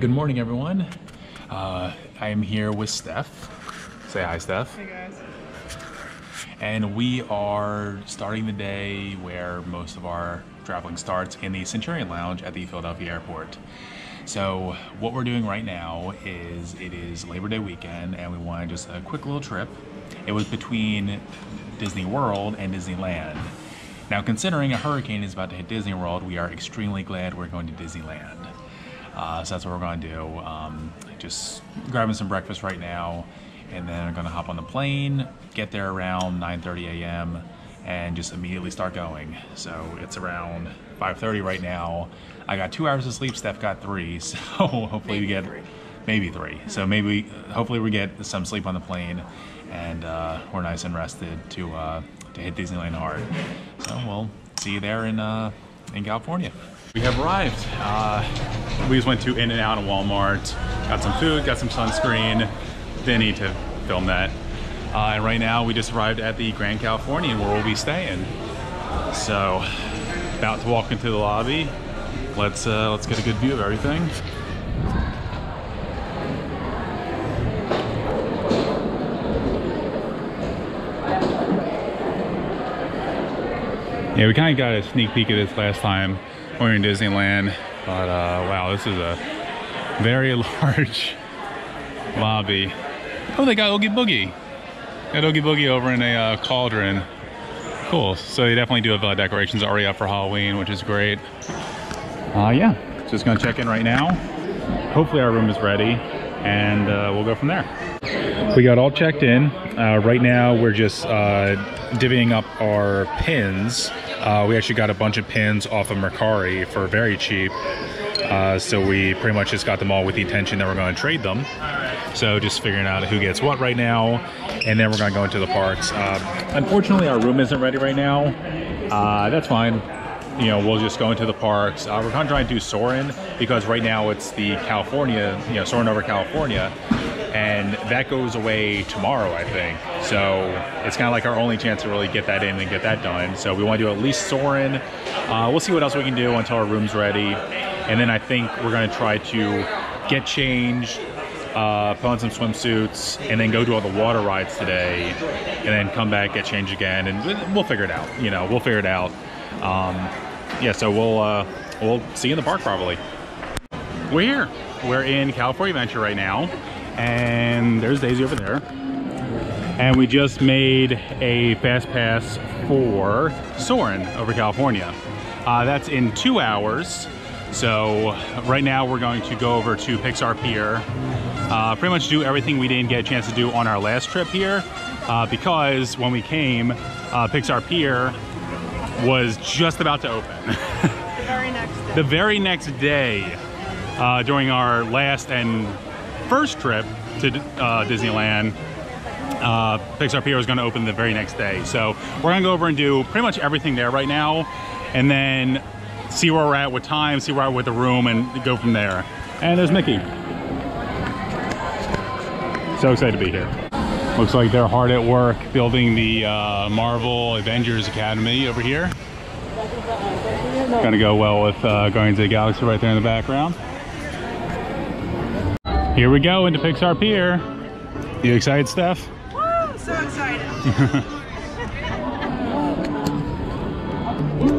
Good morning, everyone. I am here with Steph. Say hi, Steph. Hey, guys. And we are starting the day where most of our traveling starts in the Centurion Lounge at the Philadelphia airport. So what we're doing right now is it is Labor Day weekend and we wanted just a quick little trip. It was between Disney World and Disneyland. Now, considering a hurricane is about to hit Disney World, we are extremely glad we're going to Disneyland. So that's what we're going to do. Just grabbing some breakfast right now, and then I'm going to hop on the plane, get there around 9:30 a.m. and just immediately start going. So it's around 5:30 right now. I got 2 hours of sleep. Steph got 3, so hopefully we get maybe 3. So hopefully we get some sleep on the plane, and we're nice and rested to hit Disneyland hard. So we'll see you there in California. We have arrived. We just went to In-N-Out and Walmart, got some food, got some sunscreen. Didn't need to film that. And right now we just arrived at the Grand Californian where we'll be staying. So, about to walk into the lobby. Let's get a good view of everything. Yeah, we kind of got a sneak peek of this last time when we were in Disneyland, but wow, this is a very large lobby. Oh, they got Oogie Boogie. Got Oogie Boogie over in a cauldron. Cool. So they definitely do have decorations already up for Halloween, which is great. Yeah, just gonna check in right now. Hopefully our room is ready, and we'll go from there. We got all checked in. Right now we're just divvying up our pins. We actually got a bunch of pins off of Mercari for very cheap. So we pretty much just got them all with the intention that we're going to trade them. So just figuring out who gets what right now, and then we're going to go into the parks. Unfortunately, our room isn't ready right now. That's fine. You know, we'll just go into the parks. We're going to try and do Soarin because right now it's the California, Soarin over California. And that goes away tomorrow, I think. So it's kind of like our only chance to really get that in and get that done. So we want to do at least Soarin. We'll see what else we can do until our room's ready. And then I think we're going to try to get changed, put on some swimsuits, and then go do all the water rides today. And then come back, get changed again, and we'll figure it out. We'll figure it out. Yeah, so we'll see you in the park probably. We're here. We're in California Adventure right now. And there's Daisy over there. And we just made a fast pass for Soarin over California. That's in 2 hours. So right now we're going to go over to Pixar Pier. Pretty much do everything we didn't get a chance to do on our last trip here. Because when we came, Pixar Pier was just about to open. The very next day. The very next day during our last and first trip to Disneyland, Pixar Pier was going to open the very next day. So we're going to go over and do pretty much everything there right now, and then see where we're at with time, see where we're at with the room, and go from there. And there's Mickey. So excited to be here. Looks like they're hard at work building the Marvel Avengers Academy over here. Gonna go well with Guardians of the Galaxy right there in the background. Here we go into Pixar Pier. You excited, Steph? Woo! So excited.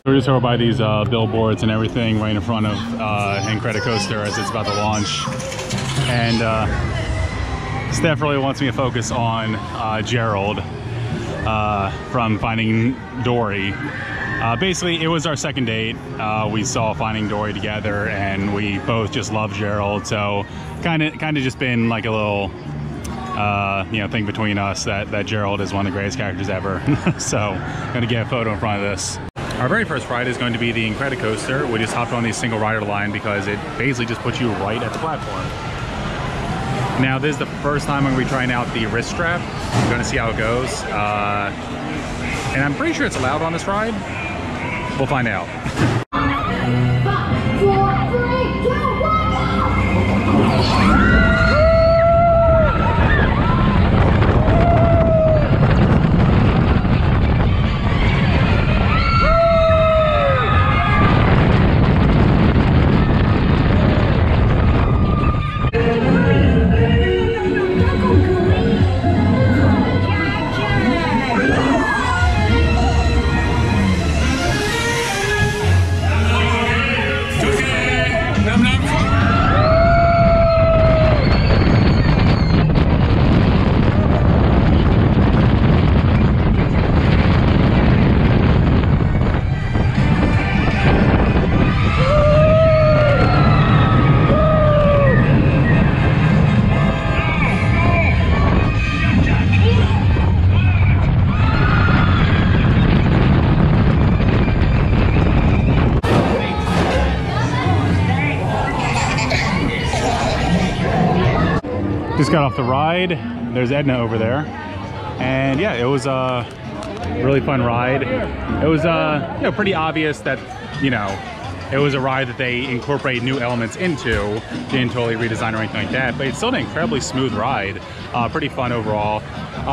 We're just over by these billboards and everything right in front of Incredicoaster as it's about to launch. And Steph really wants me to focus on Gerald from Finding Dory. Basically, it was our second date. We saw Finding Dory together, and we both just love Gerald. So, kind of just been like a little, thing between us that Gerald is one of the greatest characters ever. So, gonna get a photo in front of this. Our very first ride is going to be the Incredicoaster. We just hopped on the single rider line because it basically just puts you right at the platform. Now, this is the first time I'm gonna be trying out the wrist strap. I'm gonna see how it goes. And I'm pretty sure it's allowed on this ride. We'll find out. 5, 4, 3, 2, 1. Just got off the ride. There's Edna over there. And yeah, it was a really fun ride. It was you know, pretty obvious that, you know, it was a ride that they incorporate new elements into. Didn't totally redesign or anything like that, but it's still an incredibly smooth ride. Pretty fun overall.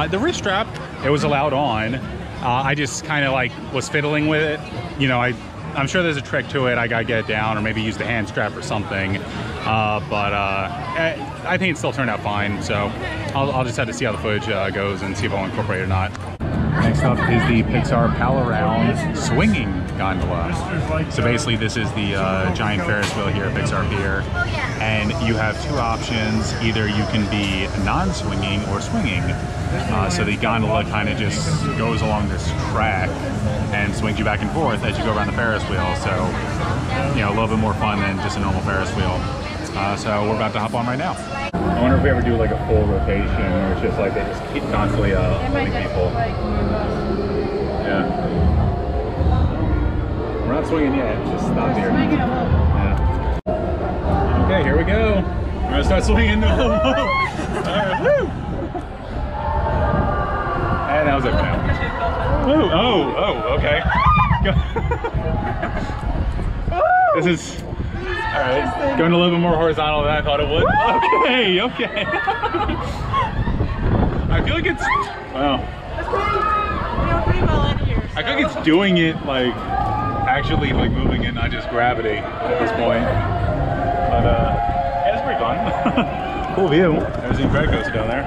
The wrist strap, it was allowed on. I just kind of like was fiddling with it. You know, I'm sure there's a trick to it. I gotta get it down or maybe use the hand strap or something. But I think it still turned out fine. So I'll just have to see how the footage goes and see if I'll incorporate it or not. Next up is the Pixar Pal Around swinging gondola. So basically this is the giant Ferris wheel here at Pixar Pier. And you have two options. Either you can be non-swinging or swinging. So the gondola kind of just goes along this track and swings you back and forth as you go around the Ferris wheel. So, you know, a little bit more fun than just a normal Ferris wheel. So we're about to hop on right now. I wonder if we ever do like a full rotation where it's just like they just keep constantly pulling people. Yeah. We're not swinging yet, just stop here. Yeah. Okay, here we go. We're gonna start swinging. Alright, woo! And that was it for now. Woo! Oh, okay. This is, alright, going a little bit more horizontal than I thought it would. Okay. I feel like it's, wow. I feel like it's doing it like, actually like moving it, not just gravity at this point. But yeah, it's pretty fun. Cool view. There's the Grand Coaster down there.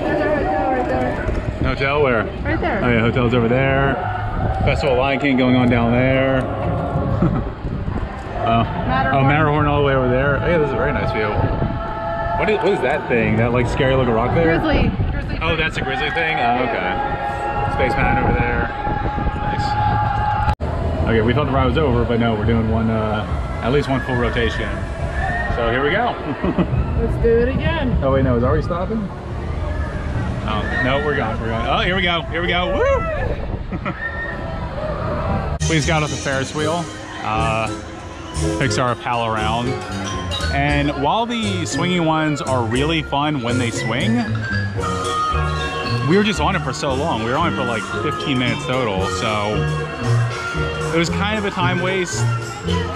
There's our hotel right there. Hotel where? Right there. Oh yeah, hotel's over there. Festival of Lion King going on down there. Matterhorn all the way over there. Oh yeah, this is a very nice view. What is that thing? That like scary looking rock there? Grizzly. Oh, that's a grizzly thing? Oh, okay. Space Mountain over there. Nice. Okay, we thought the ride was over, but no, we're doing one, at least one full rotation. So here we go. Let's do it again. Oh wait, no, is it already stopping? Oh, no, we're going. Oh, here we go. Woo! We just got off the Ferris wheel. Pixar Pal Around. And while the swinging ones are really fun when they swing, we were just on it for so long. We were on it for like 15 minutes total, so it was kind of a time waste.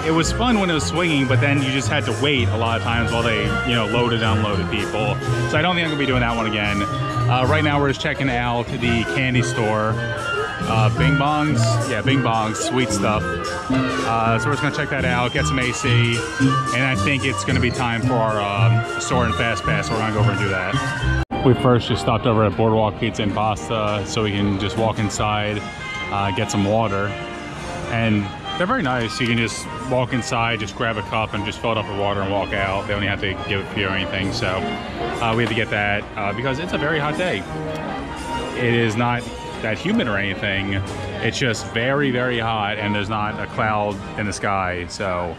It was fun when it was swinging, but then you just had to wait a lot of times while they, you know, loaded and unloaded people. So I don't think I'm gonna be doing that one again. Right now we're just checking out the candy store. Bing Bongs, yeah, Bing Bongs, sweet stuff. So we're just gonna check that out, get some AC, and I think it's gonna be time for our Soarin Fast Pass, so we're gonna go over and do that. We first just stopped over at Boardwalk Pizza and Pasta so we can just walk inside, get some water. And they're very nice. You can just walk inside, just grab a cup and just fill it up with water and walk out. They don't have to give it to you or anything. So we had to get that because it's a very hot day. It is not that humid or anything. It's just very, very hot and there's not a cloud in the sky. So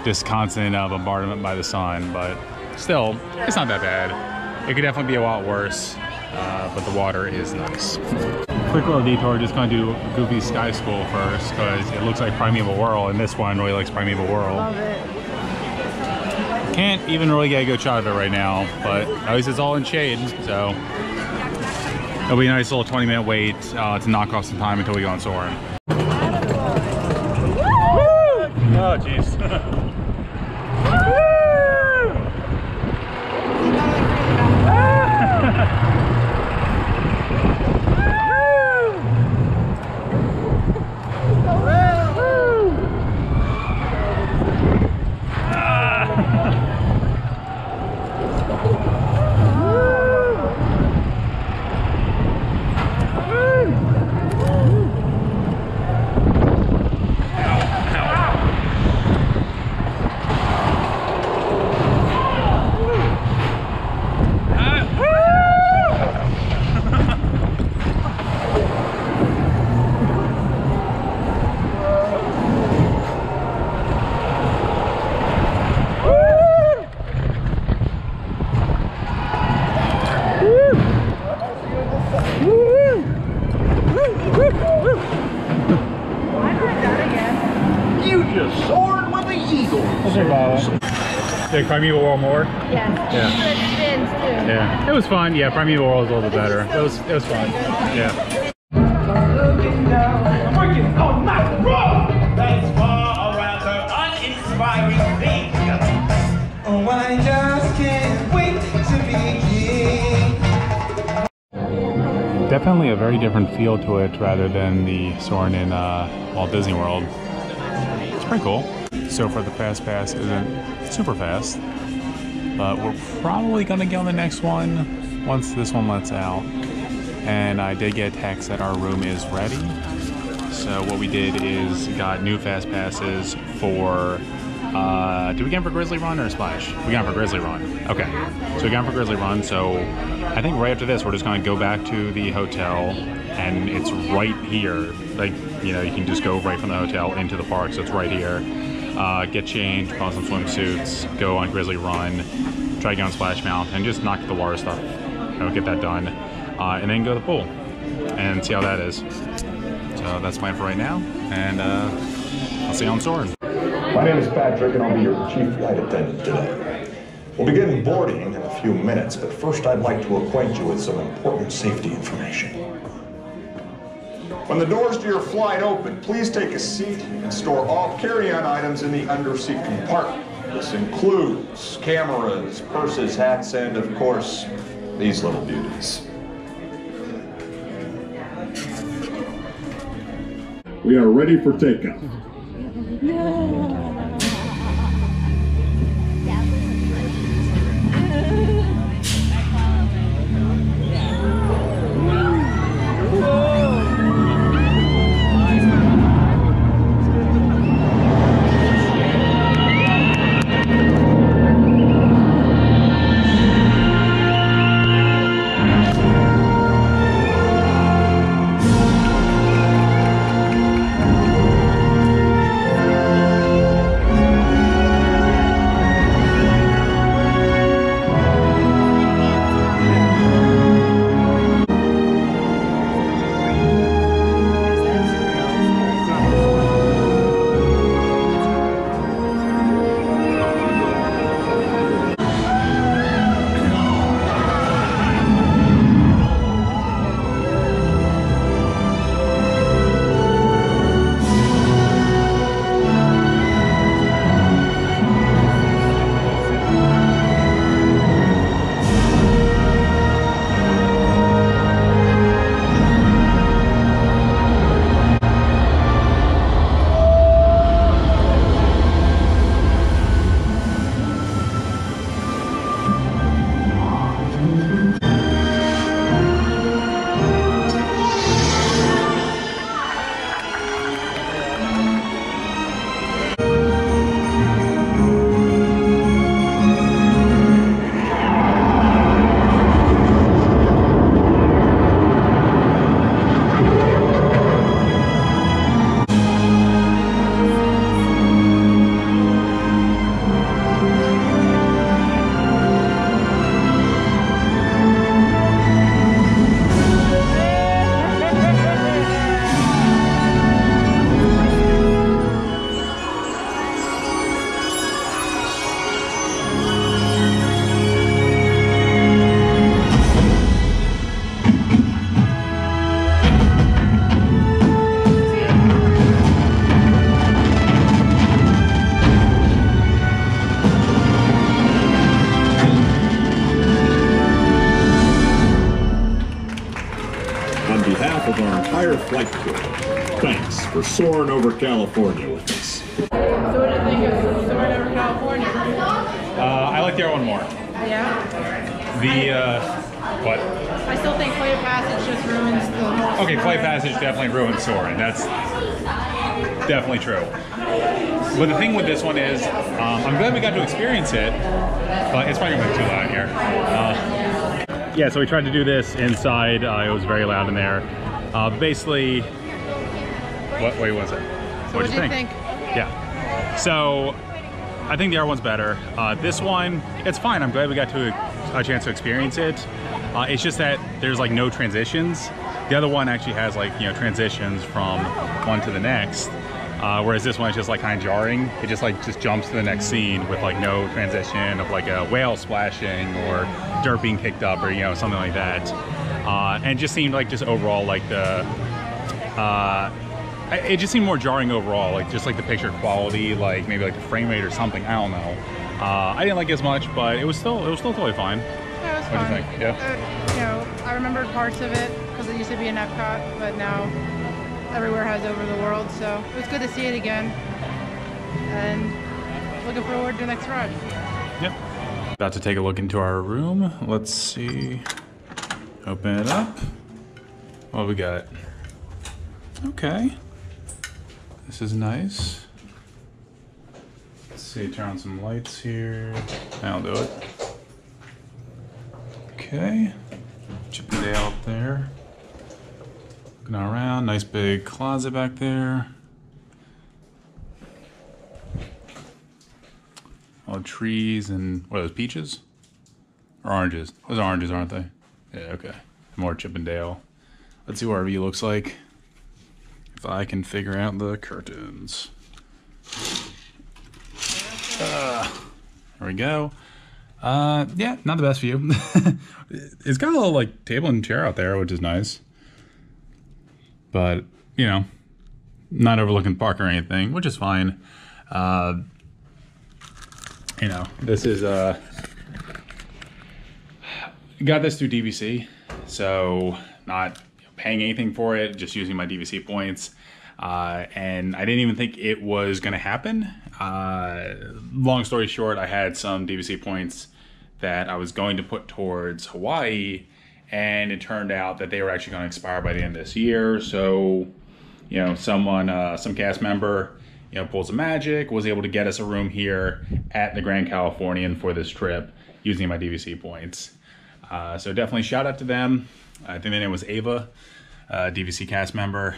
just constant bombardment by the sun, but still, it's not that bad. It could definitely be a lot worse, but the water is nice. Quick little detour, just gonna do Goofy Sky School first because it looks like Primeval Whirl and this one really likes Primeval Whirl. Love it. Can't even really get a good shot of it right now, but at least it's all in shade, so it'll be a nice little 20-minute wait to knock off some time until we go on Soarin. Oh jeez. like Primeval World more? Yes. Yeah. Good spins too. Yeah. It was fun. Yeah, Primeval World was a little bit better. It was fun. Yeah. Looking down, I'm working on my road. That's far around her uninspiring thing. Oh, I just can't wait to begin. Definitely a very different feel to it rather than the Soarin' in Walt Disney World. It's pretty cool. So far the fast pass isn't super fast, but we're probably gonna get on the next one once this one lets out. And I did get a text that our room is ready. So what we did is got new fast passes for, did we get them for Grizzly Run or Splash? We got them for Grizzly Run. Okay, so we got them for Grizzly Run. So I think right after this, we're just gonna go back to the hotel, and it's right here. Like, you know, you can just go right from the hotel into the park, so it's right here. Get changed, put on some swimsuits, go on Grizzly Run, try to get on Splash Mountain, and just knock the water stuff, you know, get that done. And then go to the pool and see how that is. So that's my plan for right now, and I'll see you on Soarin'. My name is Patrick, and I'll be your chief flight attendant today. We'll begin boarding in a few minutes, but first I'd like to acquaint you with some important safety information. When the doors to your flight open, please take a seat and store all carry-on items in the under-seat compartment. This includes cameras, purses, hats, and of course, these little beauties. We are ready for takeoff. Flight crew, thanks for soaring over California with us. So what do you think of Soarin' over California? I like the other one more. Yeah? What? I still think Flight of Passage just ruins the whole Okay, Flight Passage definitely ruined Soarin'. That's definitely true. But the thing with this one is, I'm glad we got to experience it, but it's probably going to be too loud here. Yeah, so we tried to do this inside. It was very loud in there. Basically, what way was it? So what did you think? Yeah. So I think the other one's better. This one, it's fine. I'm glad we got to a chance to experience it. It's just that there's like no transitions. The other one actually has like, you know, transitions from one to the next. Whereas this one is just like kind of jarring. It just jumps to the next scene with like no transition of like a whale splashing or dirt being kicked up or, you know, something like that. And it just seemed like just overall like it just seemed more jarring overall, like just like the picture quality, like maybe like the frame rate or something. I don't know. I didn't like it as much, but it was still totally fine. Yeah, it was what fun. do you think? Yeah. You know, I remembered parts of it because it used to be in Epcot, but now everywhere has over the world, so it was good to see it again. And looking forward to the next ride. Yep. About to take a look into our room. Let's see. Open it up. What we got? Okay. This is nice. Let's see, turn on some lights here. That'll do it. Okay. Chippendale up there. Looking around, nice big closet back there. All the trees and, what are those, peaches? Or oranges? Those are oranges, aren't they? Yeah, okay. More Chippendale. Let's see what our view looks like. If I can figure out the curtains. There we go. Yeah, not the best view. It's got a little like table and chair out there, which is nice. But, you know, not overlooking the park or anything, which is fine. You know, this is got this through DVC, so not paying anything for it, just using my DVC points. And I didn't even think it was going to happen. Long story short, I had some DVC points that I was going to put towards Hawaii, and it turned out that they were actually going to expire by the end of this year. So, you know, someone, some cast member, you know, pulled some magic, was able to get us a room here at the Grand Californian for this trip using my DVC points. So definitely shout out to them. I think their name was Ava, DVC cast member.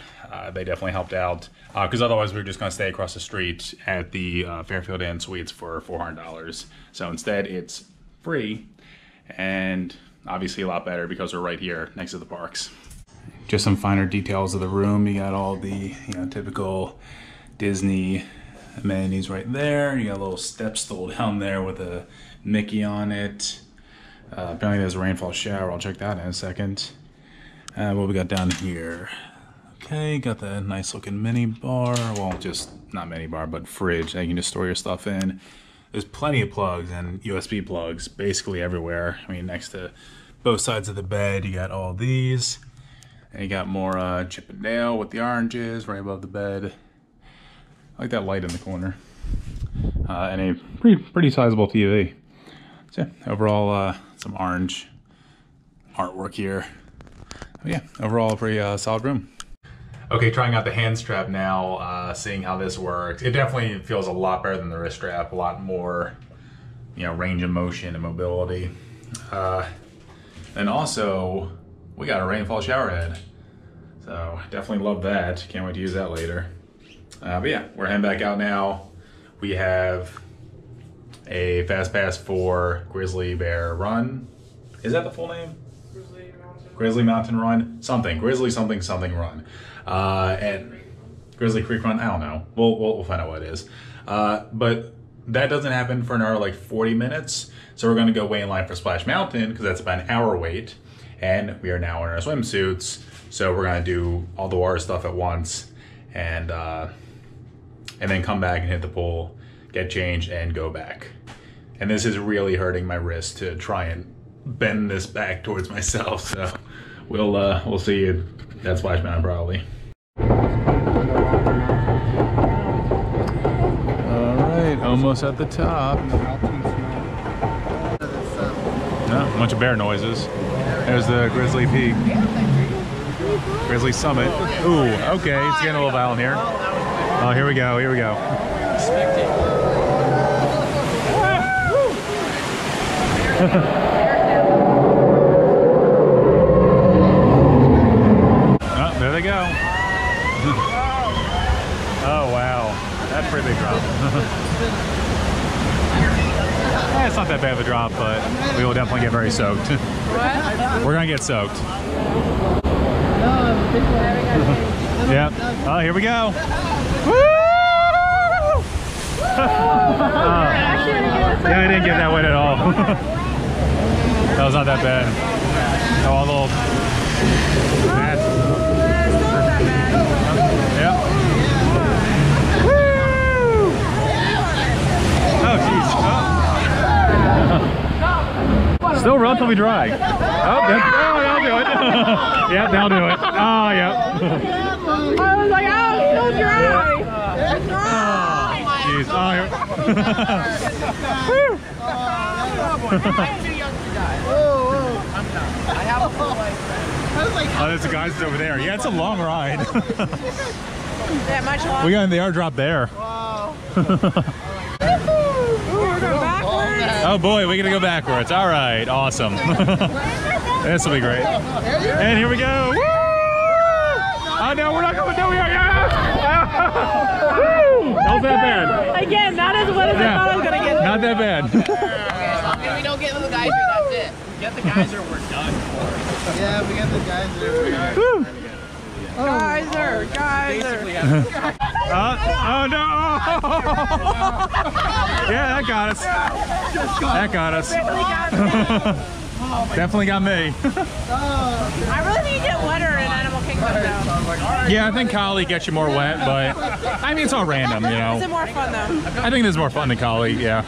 They definitely helped out because otherwise we were just going to stay across the street at the Fairfield Inn Suites for $400. So instead it's free and obviously a lot better because we're right here next to the parks. Just some finer details of the room. You got all the, you know, typical Disney amenities right there. You got a little step stool down there with a Mickey on it. Apparently there's a rainfall shower. I'll check that in a second. What we got down here? Okay, got the nice looking mini bar. Well, just not mini bar, but fridge that you can just store your stuff in. There's plenty of plugs and USB plugs basically everywhere. I mean, next to both sides of the bed, you got all these. And you got more Chippendale with the oranges right above the bed. I like that light in the corner. And a pretty sizable TV. So yeah, overall, some orange artwork here. But yeah, overall a pretty solid room. Okay, trying out the hand strap now, seeing how this works. It definitely feels a lot better than the wrist strap, a lot more, you know, range of motion and mobility. And also, we got a rainfall shower head. So definitely love that. Can't wait to use that later. But yeah, we're heading back out now. We have a fast pass for Grizzly Bear Run. Is that the full name? Grizzly Mountain Run? Something. Grizzly something run. And Grizzly Creek Run? I don't know. We'll find out what it is. But that doesn't happen for another like 40 minutes. So we're going to go wait in line for Splash Mountain because that's about an hour wait. And we are now in our swimsuits. So we're going to do all the water stuff at once. And then come back and hit the pool, get changed, and go back. And this is really hurting my wrist to try and bend this back towards myself. So we'll see you at Splash Mountain probably. All right, almost at the top. No, a bunch of bear noises. There's the Grizzly Peak. Grizzly Summit. Ooh, okay, it's getting a little violent here. Oh, here we go, here we go. Oh, there they go. Oh, wow. That's a pretty big drop. It's not that bad of a drop, but we will definitely get very soaked. We're going to get soaked. Yeah. Oh, here we go. Woo! Yeah, I didn't get that wet at all. That was not that bad. Oh, a little. Bad. It's not that bad. Yeah. Woo! Oh, jeez. Oh. Still relatively dry. Oh, that'll do it. Yep, that'll do it. Oh, yep. I was like, oh, it's so dry. It's dry. Jeez. Oh, yeah. I'm too young to die. I'm not. I have a full life. Oh, there's the guys over there. Yeah, it's a long ride. Yeah, much longer. We got in the airdrop there. Wow. Ooh, we're going backwards. Oh boy, we're gonna go backwards. All right, awesome. This will be great. And here we go. Woo! Oh no, we're not going. No, we are. Yeah. Woo! Not that bad. Again, not as wet as I thought I was going to get. Not that bad. If we don't get the geyser, that's it. We get the geyser, we're done. Yeah, we get the geyser, we're done. Woo! Geyser. Oh no! Yeah, that got us. That got us. Definitely got me. I really think you get wetter in Animal Kingdom though. Yeah, I think Kali gets you more wet, but I mean it's all random, you know. Is it more fun though? I think this is more fun than Kali. Yeah.